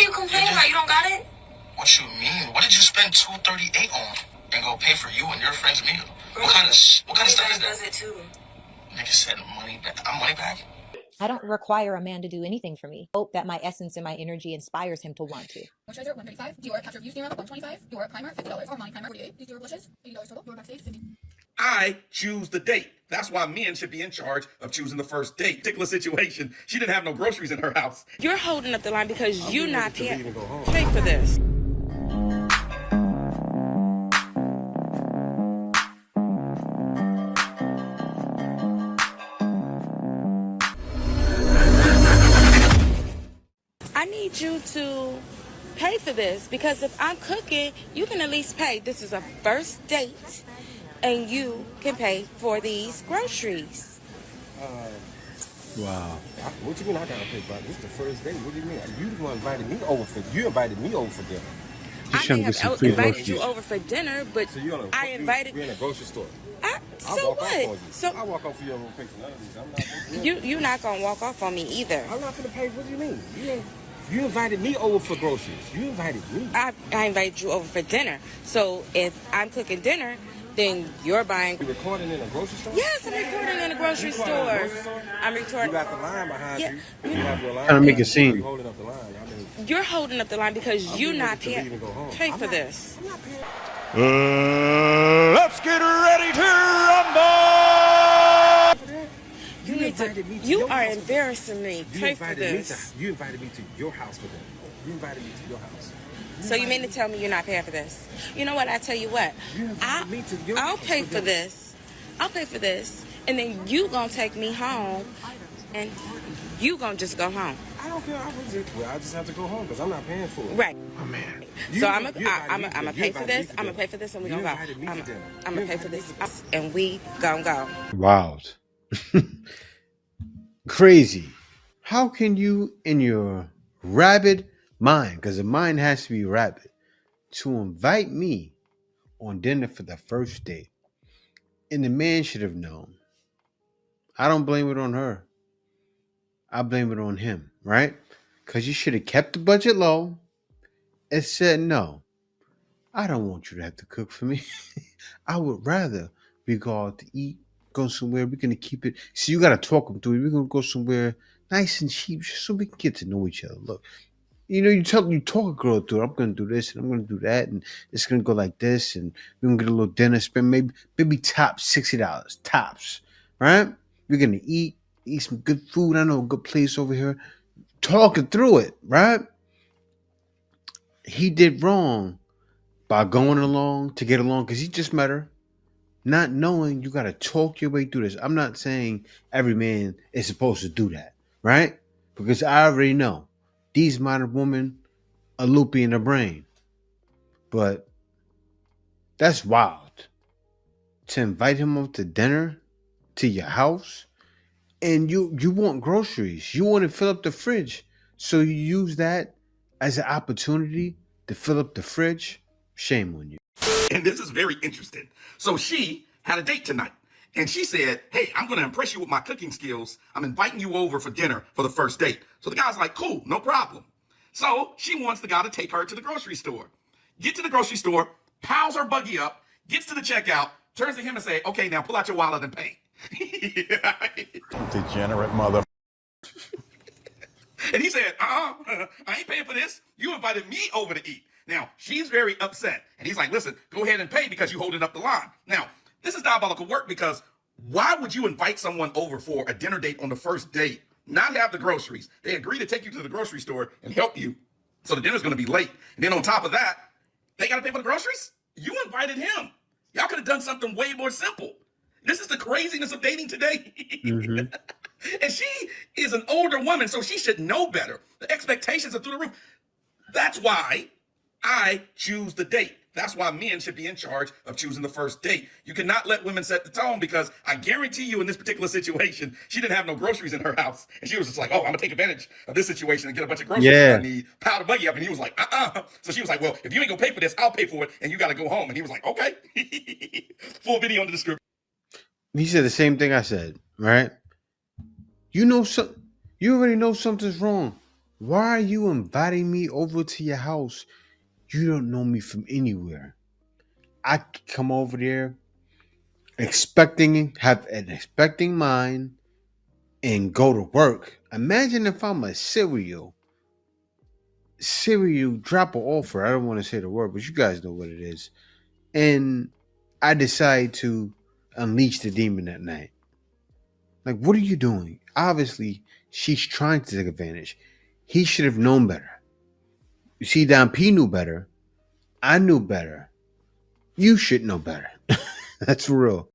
you complaining about? You don't got it? What you mean? What did you spend $238 on and go pay for you and your friend's meal? Bro, What kind of stuff is does that? it too. Nigga said money back. I'm money back. I don't require a man to do anything for me. Hope that my essence and my energy inspires him to want to. Moisturizer, $135. Dior Capture View Serum, $125. Dior Primer, $50. Armani Primer, $48. These Dior blushes, $80 total. Dior Backstage, $50. I choose the date. That's why men should be in charge of choosing the first date. Particular situation, she didn't have no groceries in her house. You're holding up the line because you're not paying for this. I need you to pay for this because if I'm cooking, you can at least pay. This is a first date, and you can pay for these groceries. Wow. What you mean I gotta pay for it? This is the first date. What do you mean? You the one invited me over for dinner. I may have invited you over for dinner, but So we're in a grocery store. So what? So I walk off for you and pay for none of these. you're not gonna walk off on me either. I'm not gonna pay. What do you mean? You invited me over for groceries. You invited me. I invited you over for dinner. So if I'm cooking dinner, then you're buying. You recording in a grocery store? Yes, I'm recording in a grocery store. I'm recording. You got the line behind you. You have your line. Trying to make a scene. You're holding up the line. You're holding up the line because you're not pay for this. I'm not paying. Let's get ready to rumble! You are embarrassing me. Pay for this. You invited me to your house for dinner. You invited me to your house. So you mean to tell me you're not paying for this? You know what? I tell you what. I'll pay for this. I'll pay for this, and then you gonna take me home, and you gonna just go home. I don't care. I just have to go home because I'm not paying for it. Right. Oh man. So I'm gonna pay for this. I'm gonna pay for this, and we gonna go. I'm gonna pay for this, and we gonna go. Wow. Crazy. How can you, in your rabid mind, because the mind has to be rabid, to invite me on dinner for the first date? And the man should have known. I don't blame it on her. I blame it on him, right? Because you should have kept the budget low and said, no, I don't want you to have to cook for me. I would rather we go out to eat, go somewhere. We're going to keep it. So you got to talk them through it. We're going to go somewhere nice and cheap just so we can get to know each other. Look, you talk a girl through it. I'm going to do this and I'm going to do that. And it's going to go like this. And we're going to get a little dinner, spend maybe tops $60, tops, right? We're going to eat some good food. I know a good place over here. Talking through it, right? He did wrong by going along to get along because he just met her. Not knowing you got to talk your way through this. I'm not saying every man is supposed to do that, right? Because I already know these modern women are loopy in their brain. But that's wild. To invite him up to dinner, to your house, and you want groceries. You want to fill up the fridge. So you use that as an opportunity to fill up the fridge. Shame on you. And this is very interesting. So she had a date tonight. And she said, hey, I'm going to impress you with my cooking skills. I'm inviting you over for dinner for the first date. So the guy's like, cool, no problem. So she wants the guy to take her to the grocery store. Get to the grocery store, piles her buggy up, gets to the checkout, turns to him and say, okay, now pull out your wallet and pay. Degenerate mother. And he said, I ain't paying for this. You invited me over to eat. Now, she's very upset. And he's like, listen, go ahead and pay because you're holding up the line. Now, this is diabolical work because why would you invite someone over for a dinner date on the first date, not have the groceries? They agree to take you to the grocery store and help you. So the dinner's going to be late. And then on top of that, they got to pay for the groceries? You invited him. Y'all could have done something way more simple. This is the craziness of dating today. Mm-hmm. And she is an older woman, so she should know better. The expectations are through the roof. That's why I choose the date. That's why men should be in charge of choosing the first date. You cannot let women set the tone because I guarantee you in this particular situation, she didn't have no groceries in her house. And she was just like, oh, I'm going to take advantage of this situation and get a bunch of groceries I need, pile the buggy up. And he was like, So she was like, well, if you ain't going to pay for this, I'll pay for it. And you got to go home. And he was like, okay. Full video in the description. He said the same thing I said, right? You already know something's wrong. Why are you inviting me over to your house? You don't know me from anywhere. I could come over there have an expecting mind and go to work. Imagine if I'm a cereal dropper offer. I don't want to say the word, but you guys know what it is. And I decide to unleash the demon at night. Like, what are you doing? Obviously, she's trying to take advantage. He should have known better. You see, Don P knew better. I knew better. You should know better. That's for real.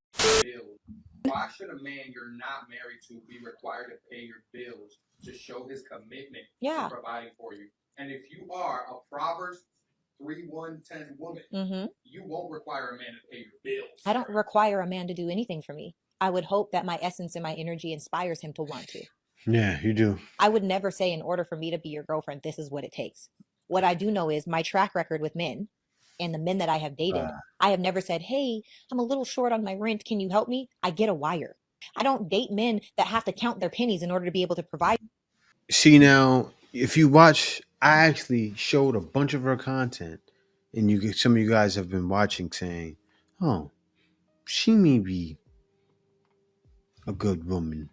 Why should a man you're not married to be required to pay your bills to show his commitment to providing for you? And if you are a Proverbs 3:1-10 woman, you won't require a man to pay your bills. I don't require a man to do anything for me. I would hope that my essence and my energy inspires him to want to. Yeah, you do. I would never say, in order for me to be your girlfriend, this is what it takes. What I do know is my track record with men and the men that I have dated. I have never said, hey, I'm a little short on my rent. Can you help me? I get a wire. I don't date men that have to count their pennies in order to be able to provide. See, now, if you watch, I actually showed a bunch of her content, and some of you guys have been watching saying, oh, she may be a good woman.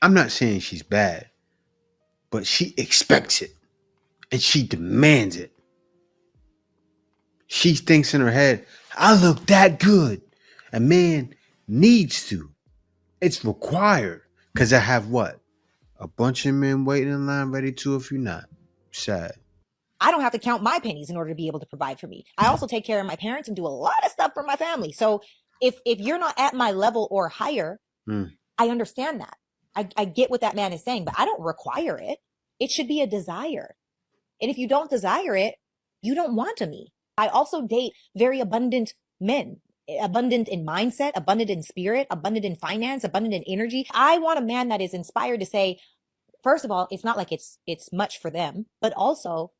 I'm not saying she's bad, but she expects it and she demands it. She thinks in her head, I look that good. A man needs to. It's required. Because I have what? A bunch of men waiting in line ready to if you're not. Sad. I don't have to count my pennies in order to be able to provide for me. I also take care of my parents and do a lot of stuff for my family. So if you're not at my level or higher, I understand that. I get what that man is saying, but I don't require it. It should be a desire. And if you don't desire it, you don't want me. I also date very abundant men, abundant in mindset, abundant in spirit, abundant in finance, abundant in energy. I want a man that is inspired to say, first of all, it's not like it's much for them, but also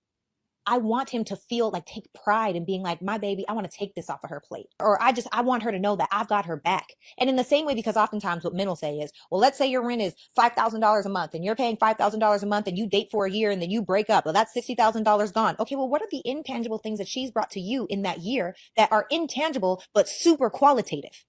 I want him to feel like, take pride in being like, my baby, I want to take this off of her plate. Or I want her to know that I've got her back. And in the same way, because oftentimes what men will say is, well, let's say your rent is $5,000 a month and you're paying $5,000 a month and you date for a year and then you break up. Well, that's $60,000 gone. Okay, well, what are the intangible things that she's brought to you in that year that are intangible but super qualitative?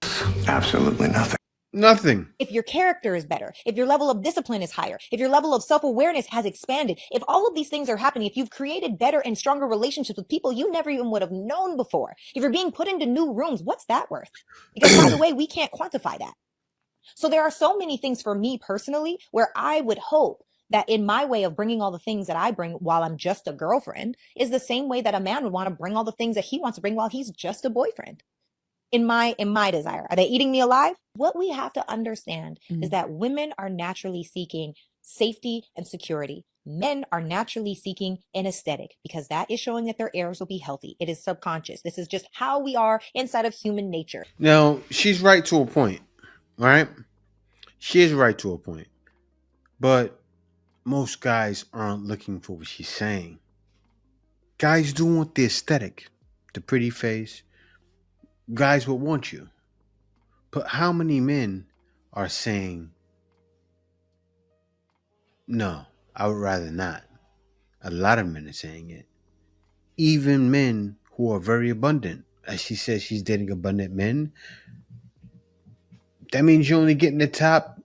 Absolutely nothing. Nothing. If your character is better, if your level of discipline is higher, if your level of self-awareness has expanded, if all of these things are happening, if you've created better and stronger relationships with people you never even would have known before, if you're being put into new rooms, what's that worth? Because by the way, we can't quantify that. So there are so many things for me personally where I would hope that in my way of bringing all the things that I bring while I'm just a girlfriend is the same way that a man would want to bring all the things that he wants to bring while he's just a boyfriend. In my desire. Are they eating me alive? What we have to understand is that women are naturally seeking safety and security. Men are naturally seeking an aesthetic because that is showing that their heirs will be healthy. It is subconscious. This is just how we are inside of human nature. Now, she's right to a point, right? She is right to a point. But most guys aren't looking for what she's saying. Guys do want the aesthetic, the pretty face. Guys will want you. But how many men are saying, no, I would rather not? A lot of men are saying it. Even men who are very abundant. As she says, she's dating abundant men. That means you're only getting the top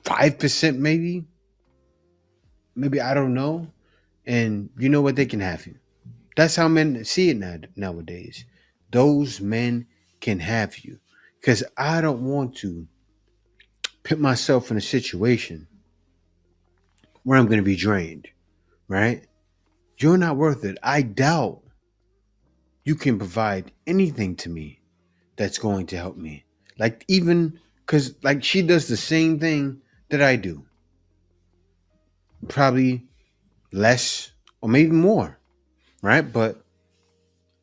5% maybe. Maybe, I don't know. And you know what? They can have you. That's how men see it nowadays. Those men can have you. Because I don't want to put myself in a situation where I'm going to be drained, right? You're not worth it. I doubt you can provide anything to me that's going to help me. Like, even because like she does the same thing that I do. Probably less or maybe more, right? But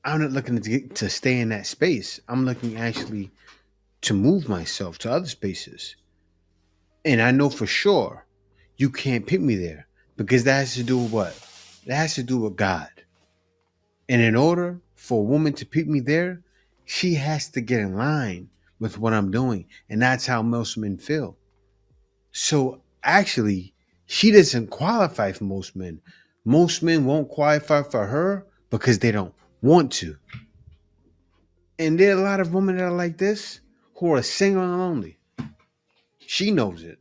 I'm not looking to stay in that space. I'm looking actually to move myself to other spaces. And I know for sure you can't pick me there because that has to do with what? That has to do with God. And in order for a woman to pick me there, she has to get in line with what I'm doing. And that's how most men feel. So actually, She doesn't qualify for most men. Most men won't qualify for her because they don't want to. And there are a lot of women that are like this who are single and lonely. She knows it.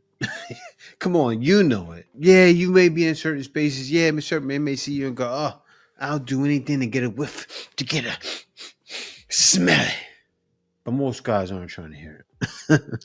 Come on, you know it. Yeah, you may be in certain spaces. Yeah, certain men may see you and go, oh, I'll do anything to get a whiff, to get a smell it. But most guys aren't trying to hear it.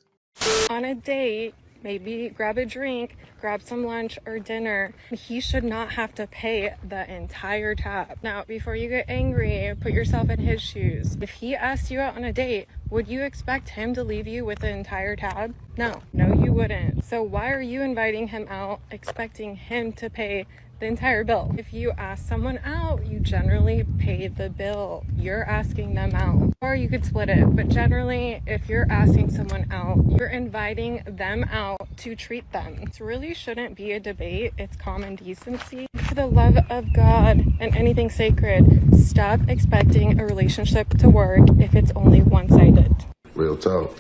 On a date, maybe grab a drink, grab some lunch or dinner. He should not have to pay the entire tab. Now, before you get angry, put yourself in his shoes. If he asked you out on a date, would you expect him to leave you with the entire tab? No, you wouldn't. So why are you inviting him out, expecting him to pay the entire bill? If you ask someone out, you generally pay the bill. You're asking them out. Or you could split it. But generally, if you're asking someone out, you're inviting them out to treat them. It really shouldn't be a debate. It's common decency. For the love of God and anything sacred, stop expecting a relationship to work if it's only one-sided. Real talk.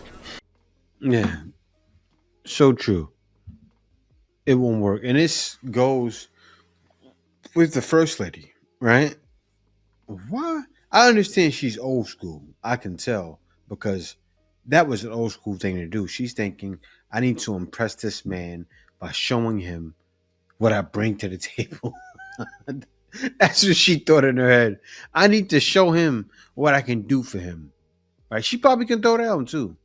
Yeah. So true. It won't work. And this goes with the first lady, right? Why? I understand she's old school. I can tell because that was an old school thing to do. She's thinking, I need to impress this man by showing him what I bring to the table. That's what she thought in her head. I need to show him what I can do for him. Right? She probably can throw down too.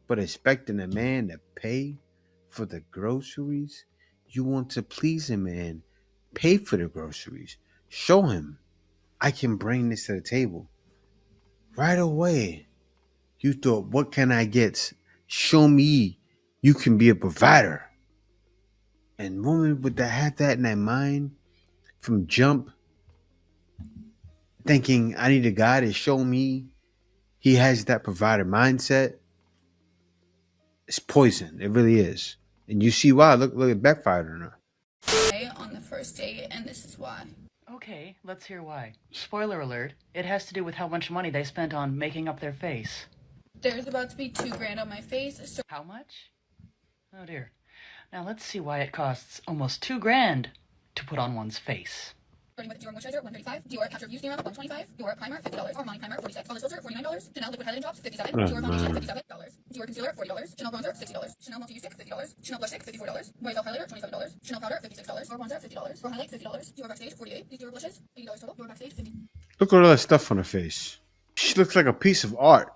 But expecting a man to pay for the groceries, you want to please a man, pay for the groceries. Show him I can bring this to the table. Right away, you thought, what can I get? Show me you can be a provider. And women would have that in their mind from jump, thinking I need a guy to show me he has that provider mindset. It's poison. It really is. And you see why. Look, it backfired on her. On the first date, and this is why. Okay, let's hear why. Spoiler alert, it has to do with how much money they spent on making up their face. There's about to be $2,000 on my face. So how much? Oh dear. Now let's see why it costs almost $2,000 to put on one's face. starting with Dior moisturizer, $135. Dior Capture View Serum, $125. Dior primer, $50. Armani primer, $46. Polish filter, $49. Chanel liquid highlighting drops, $57. Dior foundation, $57. Dior concealer, $40. Chanel bronzer, $60. Chanel multi-use stick, $50. Chanel blush stick, $54. L'Oreal highlighter, $27. Chanel powder, $56. Dior bronzer, $50. Dior highlight, $50. Dior backstage, $48. These Dior blushes, $80 total. Dior backstage, $50. Look at all that stuff on her face. She looks like a piece of art.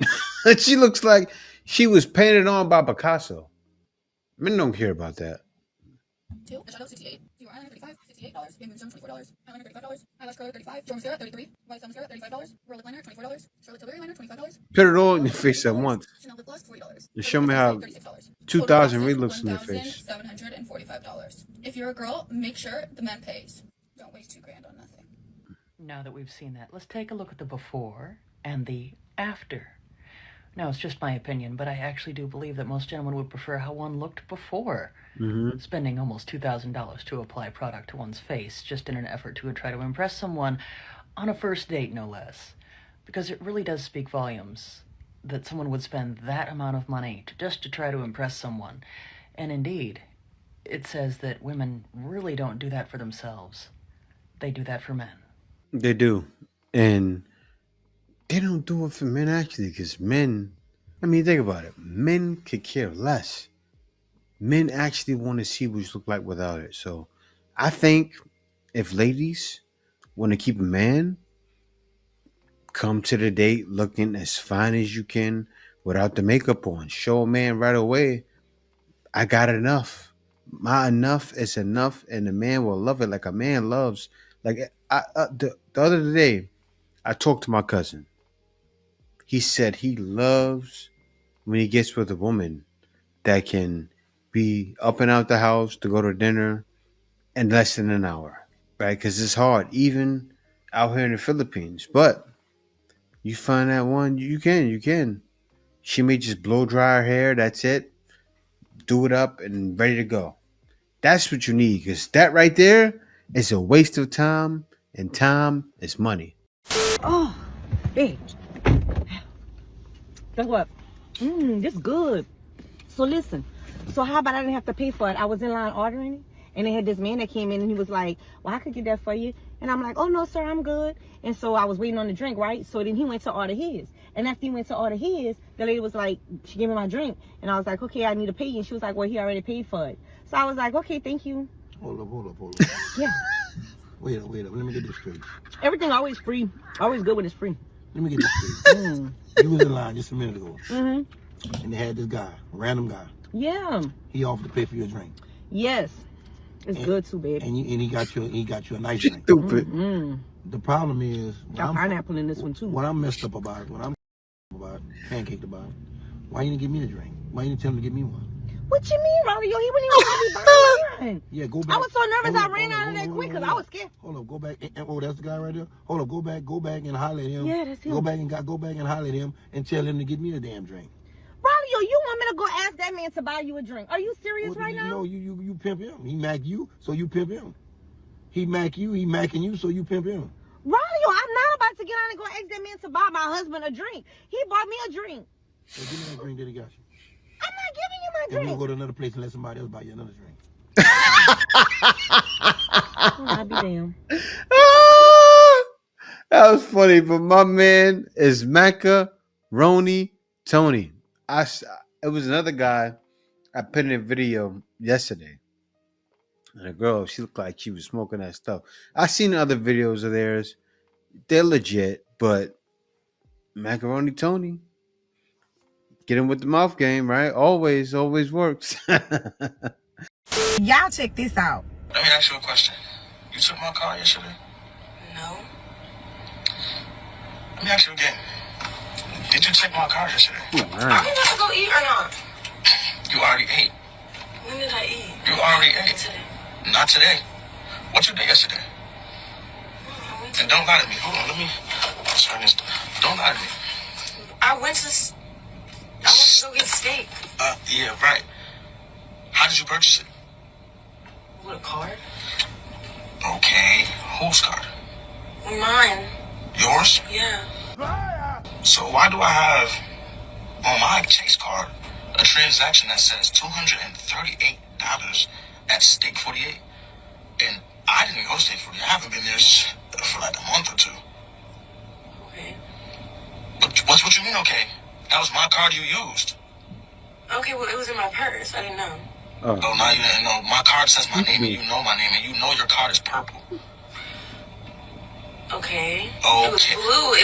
She looks like she was painted on by Picasso. Men don't care about that. Two, eyeshadow, $68. Dior eyeliner, $35. $68. Bamboo Zone, $24. Eyeliner, $35. Eyelash curler, $35. Dior mascara, $33. White mascara, $35. Royal lip liner, $24. Charlotte Tilbury liner, $25. Put it all in your face at once. Chanel lip gloss, $40. And show me how 2000 really looks in your face. $745. If you're a girl, make sure the man pays. Don't waste $2,000 on nothing. Now that we've seen that, let's take a look at the before and the after. Now, it's just my opinion, but I actually do believe that most gentlemen would prefer how one looked before. Spending almost $2,000 to apply product to one's face just in an effort to try to impress someone on a first date, no less. Because it really does speak volumes that someone would spend that amount of money just to try to impress someone. And indeed, it says that women really don't do that for themselves. They do that for men. They do. And they don't do it for men, actually, because men, I mean, think about it. Men could care less. Men actually want to see what you look like without it. So I think if ladies want to keep a man, come to the date looking as fine as you can without the makeup on. Show a man right away, I got enough. My enough is enough, and the man will love it like a man loves. Like the other day, I talked to my cousin. He said he loves when he gets with a woman that can be up and out the house to go to dinner in less than an hour, right? Because it's hard, even out here in the Philippines. But you find that one, you can. She may just blow dry her hair, that's it. Do it up and ready to go. That's what you need, because that right there is a waste of time, and time is money. Oh, babe. Guess what? This good. So listen. So how about I didn't have to pay for it? I was in line ordering it, And they had this man that came in and he was like, well, I could get that for you. And I'm like, oh, no, sir, I'm good. And so I was waiting on the drink, right? So then he went to order his. And after he went to order his, the lady was like, she gave me my drink. And I was like, okay, I need to pay you. And she was like, well, he already paid for it. So I was like, okay, thank you. Hold up. Yeah. Wait up. Let me get this straight. Everything always free. Always good when it's free. Let me get this straight. You was in line just a minute ago. Mm-hmm. And they had this guy, a random guy. Yeah. He offered to pay for your drink. Yes. It's good too, baby. And he got you a nice drink. Stupid. Mm-hmm. The problem is got pineapple in this one too. What I'm messed up about, pancaked about, why you didn't give me the drink? Why you didn't tell him to give me one? What you mean, Rolly? Yo, he wouldn't even let me mine. Yeah, go back. I was so nervous I ran out of that quick because I was scared. Hold up, go back. Oh, that's the guy right there. Hold up, go back and holler at him. Yeah, that's him. Go back and holler at him and tell him to get me the damn drink. Rolly, yo, you want me to go ask that man to buy you a drink? Are you serious right now? No, you pimp him. He mac you, so you pimp him. He mac you, he macking you, so you pimp him. Rolly, yo, I'm not about to get on and go ask that man to buy my husband a drink. He bought me a drink. So give me that drink that he got you. I'm not giving you my And drink. we'll go to another place and let somebody else buy you another drink. I'll be damned. That was funny, but my man is Macaroni Tony. It was another guy I put in a video yesterday. And a girl, she looked like she was smoking that stuff. I seen other videos of theirs. They're legit, but Macaroni Tony, get him with the mouth game, right? Always works. Y'all check this out. Let me ask you a question. You took my car yesterday? No. Let me ask you again. Did you take my car yesterday? Are we about to go eat or not? You already ate. When did I eat? You already ate. Today. Not today. What you did yesterday? And don't lie to me. Hold on, let me turn this. Don't lie to me. I went to go get steak. Yeah, right. How did you purchase it? With a card? Okay. Whose card? Mine. Yours? Yeah. So why do I have on my Chase card a transaction that says $238 at Steak 48? And I didn't go to Steak 48. I haven't been there for like a month or two. Okay. But what you mean, okay? That was my card you used. Okay, well, it was in my purse. I didn't know. Oh, now you didn't know. My card says my name, and you know my name, and you know your card is purple. Okay. It was blue.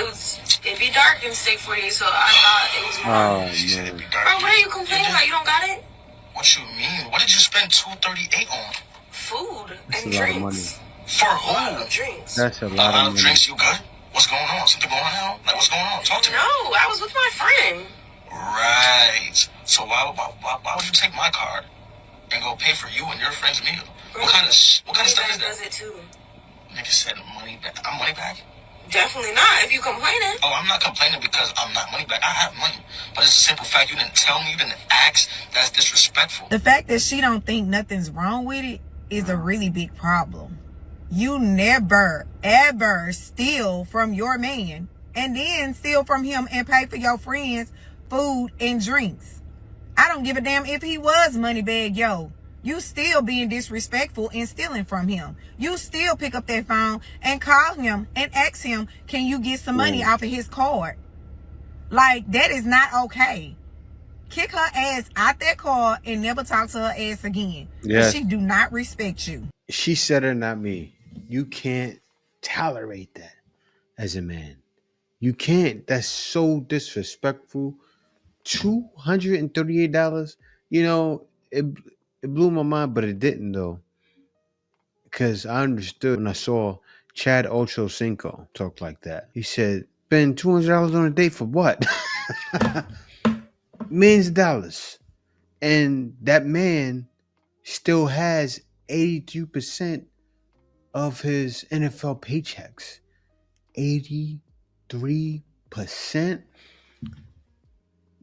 It'd be dark in Steak 48, so I thought it was mine. Man. Bro, what are you complaining about? You don't got it? What you mean? What did you spend $238 on? Food That's and a lot of drinks. For who? A lot of drinks. That's a lot of money. Drinks, you good? What's going on? Something going on? Like, what's going on? Talk to me. No, I was with my friend. Right. So why would you take my card and go pay for you and your friend's meal? Bro, what kind of stuff is that? Does it too. Nigga said money back. I'm money back? Definitely not. If you complaining. Oh, I'm not complaining because I'm not money back. I have money. But it's a simple fact. You didn't tell me. You didn't ask. That's disrespectful. The fact that she don't think nothing's wrong with it is a really big problem. You never, ever steal from your man and then steal from him and pay for your friends' food and drinks. I don't give a damn if he was Moneybag Yo. You still being disrespectful and stealing from him. You still pick up that phone and call him and ask him, can you get some money off of his card? Like, that is not okay. Kick her ass out that car and never talk to her ass again. Yes. She do not respect you. She said it, not me. You can't tolerate that as a man. You can't. That's so disrespectful. $238. You know, it blew my mind, but it didn't though. Because I understood when I saw Chad Ochocinco talk like that. He said, spend $200 on a date for what? Millions of dollars. And that man still has 82% of his NFL paychecks. 83%.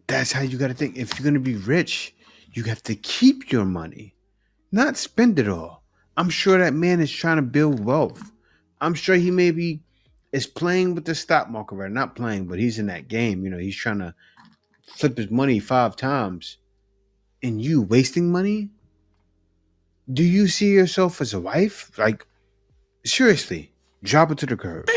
That's how you got to think. If you're going to be rich, you have to keep your money, not spend it all. I'm sure that man is trying to build wealth. I'm sure he maybe is playing with the stock market, right? Not playing, but he's in that game. You know, he's trying to flip his money 5 times. And you wasting money? Do you see yourself as a wife? Like, seriously, drop it to the curb.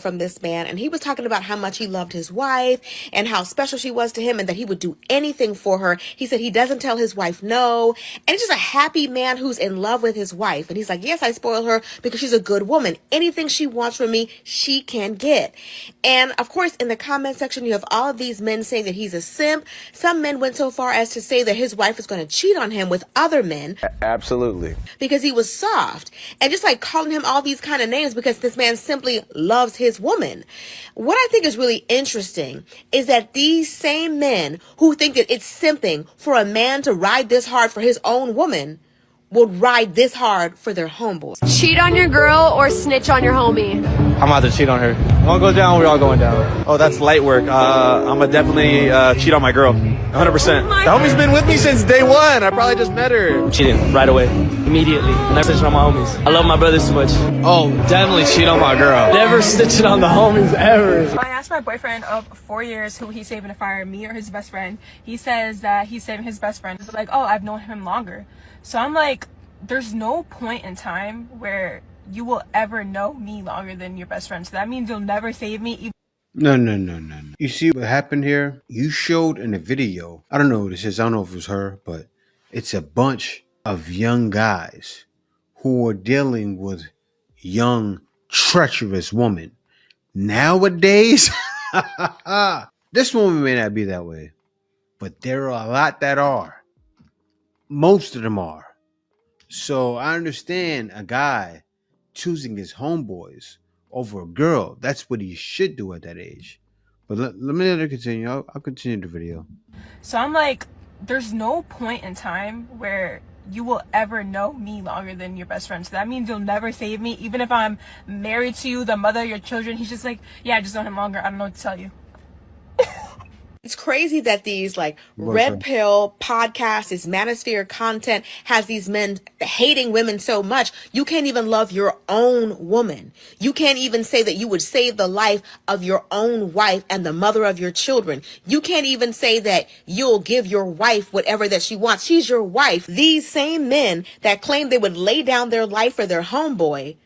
From this man, and he was talking about how much he loved his wife and how special she was to him and that he would do anything for her. He said he doesn't tell his wife no, and it's just a happy man who's in love with his wife. And he's like, yes, I spoil her because she's a good woman. Anything she wants from me, she can get. And of course, in the comment section, you have all of these men saying that he's a simp. Some men went so far as to say that his wife is going to cheat on him with other men. Absolutely. Because he was soft, and just like calling him all these kind of names because this man simply loves his woman. What I think is really interesting is that these same men who think that it's simping for a man to ride this hard for his own woman will ride this hard for their homeboys. Cheat on your girl or snitch on your homie? I'm about to cheat on her. One goes down, we're all going down. Oh, that's light work. I'm gonna definitely cheat on my girl. 100%. The homie's been with me since day one. I probably just met her. I'm cheating right away, immediately. Never snitching on my homies. I love my brothers too much. Oh, definitely cheat on my girl. Never snitching on the homies ever. I asked my boyfriend of 4 years who he's saving to fire, me or his best friend. He says that he's saving his best friend. It's like, oh, I've known him longer. So I'm like, there's no point in time where you will ever know me longer than your best friend. So that means you'll never save me. No. You see what happened here? You showed in the video, I don't know who this is, I don't know if it was her, but it's a bunch of young guys who are dealing with young, treacherous women. Nowadays, this woman may not be that way, but there are a lot that are. Most of them are. So I understand a guy choosing his homeboys over a girl. That's what he should do at that age. But let me continue. I'll continue the video. So I'm like, there's no point in time where you will ever know me longer than your best friend. So that means you'll never save me. Even if I'm married to you, the mother of your children, he's just like, yeah, I just know him longer. I don't know what to tell you. It's crazy that these like red pill podcasts, this manosphere content has these men hating women so much. You can't even love your own woman. You can't even say that you would save the life of your own wife and the mother of your children. You can't even say that you'll give your wife whatever that she wants. She's your wife. These same men that claim they would lay down their life for their homeboy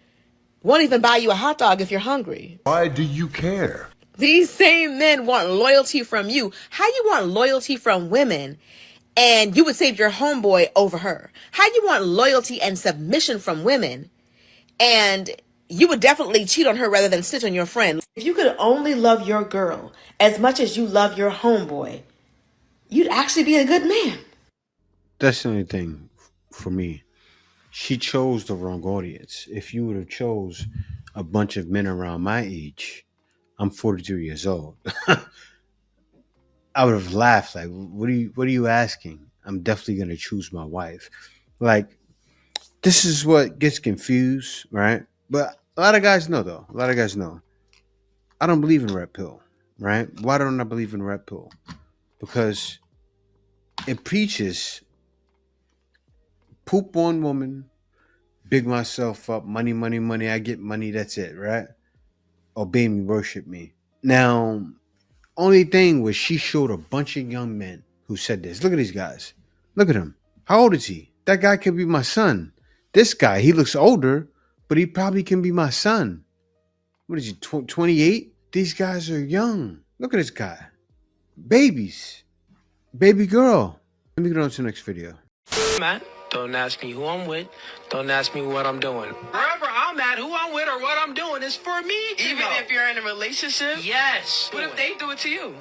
won't even buy you a hot dog if you're hungry. Why do you care? These same men want loyalty from you. How you want loyalty from women and you would save your homeboy over her? How you want loyalty and submission from women and you would definitely cheat on her rather than snitch on your friend? If you could only love your girl as much as you love your homeboy, you'd actually be a good man. That's the only thing for me. She chose the wrong audience. If you would have chose a bunch of men around my age, I'm 42 years old. I would have laughed like, what are you asking? I'm definitely going to choose my wife. Like, this is what gets confused, right? But a lot of guys know, though. A lot of guys know. I don't believe in red pill, right? Why don't I believe in red pill? Because it preaches poop on woman, big myself up, money, I get money, that's it, right? Obey me, worship me. Now, only thing was she showed a bunch of young men who said this. Look at these guys. Look at him. How old is he? That guy could be my son. This guy, he looks older, but he probably can be my son. What is he, 28? These guys are young. Look at this guy. Babies. Baby girl. Let me get on to the next video. Matt, don't ask me who I'm with. Don't ask me what I'm doing. Wherever I'm at, who I'm with, or what I'm doing is for me to Even know. If you're in a relationship? Yes. What if they do it to you?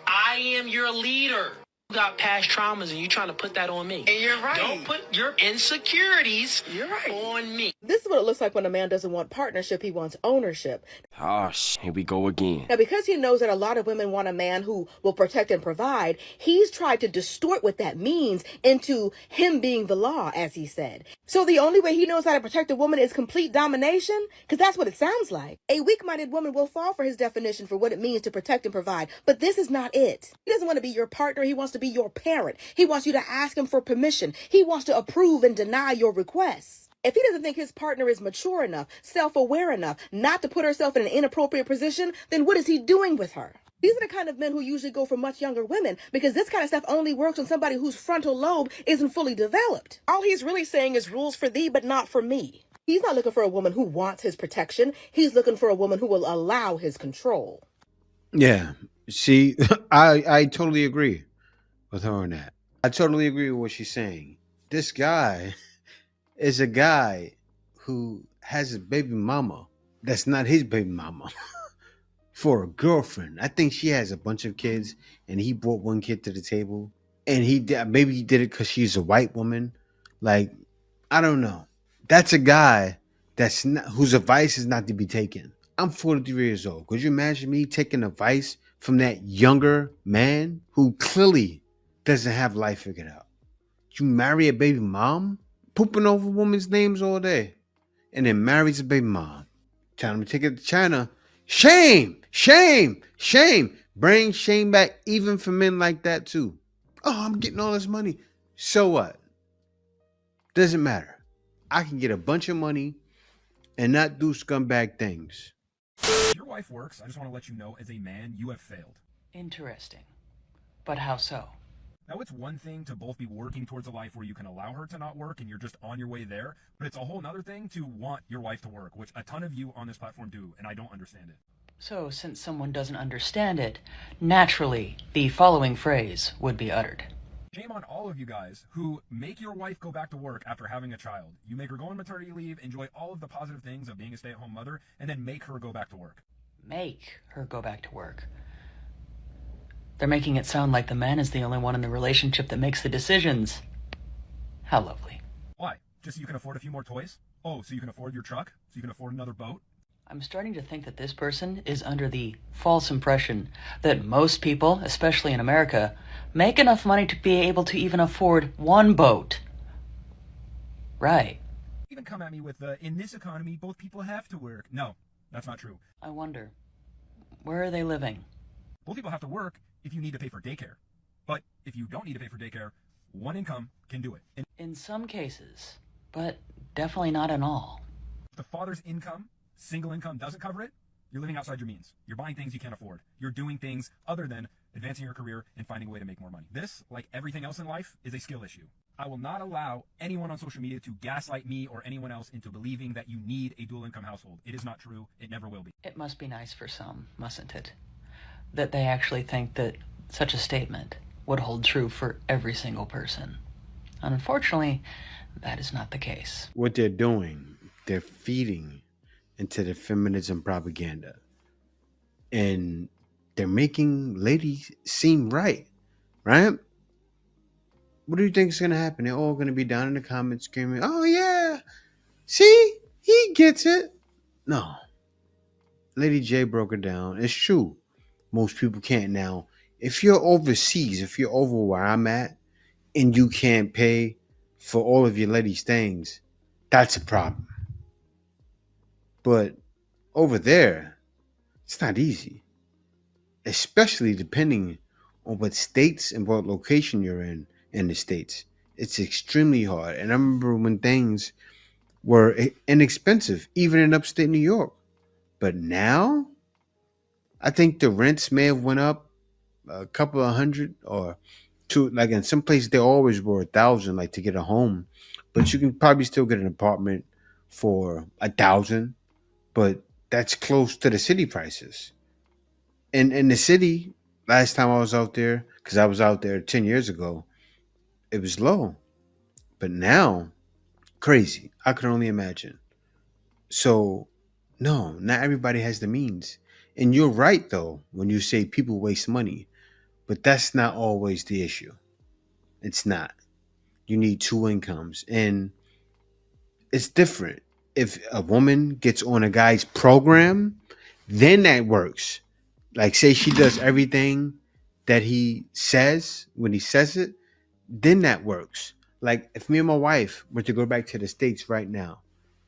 I am your leader. You got past traumas and you trying to put that on me. And you're right. Don't put your insecurities on me. This is what it looks like when a man doesn't want partnership, he wants ownership. Oh, here we go again. Now, because he knows that a lot of women want a man who will protect and provide, he's tried to distort what that means into him being the law, as he said. So the only way he knows how to protect a woman is complete domination? Because that's what it sounds like. A weak-minded woman will fall for his definition for what it means to protect and provide, but this is not it. He doesn't want to be your partner. He wants to be your parent. He wants you to ask him for permission. He wants to approve and deny your requests. If he doesn't think his partner is mature enough, self-aware enough, not to put herself in an inappropriate position, then what is he doing with her? These are the kind of men who usually go for much younger women, because this kind of stuff only works on somebody whose frontal lobe isn't fully developed. All he's really saying is rules for thee, but not for me. He's not looking for a woman who wants his protection. He's looking for a woman who will allow his control. Yeah. See, I totally agree with her on that. I totally agree with what she's saying. This guy is a guy who has a baby mama that's not his baby mama for a girlfriend. I think she has a bunch of kids and he brought one kid to the table. And maybe he did it because she's a white woman. Like, I don't know. That's a guy that's not, whose advice is not to be taken. I'm 43 years old. Could you imagine me taking advice from that younger man who clearly doesn't have life figured out? You marry a baby mom, pooping over women's names all day, and then marries a baby mom. Telling me to take it to China. Shame, shame, shame. Bring shame back even for men like that too. Oh, I'm getting all this money. So what? Doesn't matter. I can get a bunch of money and not do scumbag things. If your wife works, I just want to let you know, as a man, you have failed. Interesting. But how so? Now, it's one thing to both be working towards a life where you can allow her to not work and you're just on your way there, but it's a whole nother thing to want your wife to work, which a ton of you on this platform do, and I don't understand it. So, since someone doesn't understand it, naturally, the following phrase would be uttered. Shame on all of you guys who make your wife go back to work after having a child. You make her go on maternity leave, enjoy all of the positive things of being a stay-at-home mother, and then make her go back to work. Make her go back to work. They're making it sound like the man is the only one in the relationship that makes the decisions. How lovely. Why? Just so you can afford a few more toys? Oh, so you can afford your truck? So you can afford another boat? I'm starting to think that this person is under the false impression that most people, especially in America, make enough money to be able to even afford one boat. Right. Even come at me with in this economy, both people have to work. No, that's not true. I wonder, where are they living? Both people have to work if you need to pay for daycare. But if you don't need to pay for daycare, one income can do it. In some cases, but definitely not in all. If the father's income, single income, doesn't cover it, you're living outside your means. You're buying things you can't afford. You're doing things other than advancing your career and finding a way to make more money. This, like everything else in life, is a skill issue. I will not allow anyone on social media to gaslight me or anyone else into believing that you need a dual income household. It is not true. It never will be. It must be nice for some, mustn't it? That they actually think that such a statement would hold true for every single person. Unfortunately, that is not the case. What they're doing, they're feeding into the feminism propaganda. And they're making ladies seem right? What do you think is going to happen? They're all going to be down in the comments screaming, oh yeah, see, he gets it. No. Lady J broke it down. It's true. Most people can't now. If you're overseas, if you're over where I'm at, and you can't pay for all of your ladies' things, that's a problem. But over there, it's not easy. Especially depending on what states and what location you're in the States. It's extremely hard. And I remember when things were inexpensive, even in upstate New York. But now, I think the rents may have went up a couple of hundred, or two. Like in some places, they always were 1,000, like to get a home. But you can probably still get an apartment for 1,000. But that's close to the city prices. And in the city, last time I was out there, because I was out there 10 years ago, it was low. But now, crazy. I could only imagine. So, no, not everybody has the means. And you're right, though, when you say people waste money. But that's not always the issue. It's not. You need two incomes. And it's different. If a woman gets on a guy's program, then that works. Like, say she does everything that he says when he says it, then that works. Like, if me and my wife were to go back to the States right now,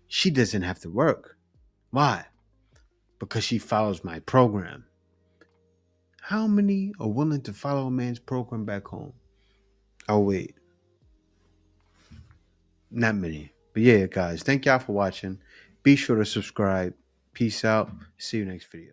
she doesn't have to work. Why? Because she follows my program. How many are willing to follow a man's program back home? Oh, wait. Not many. But yeah, guys, thank y'all for watching. Be sure to subscribe. Peace out. See you next video.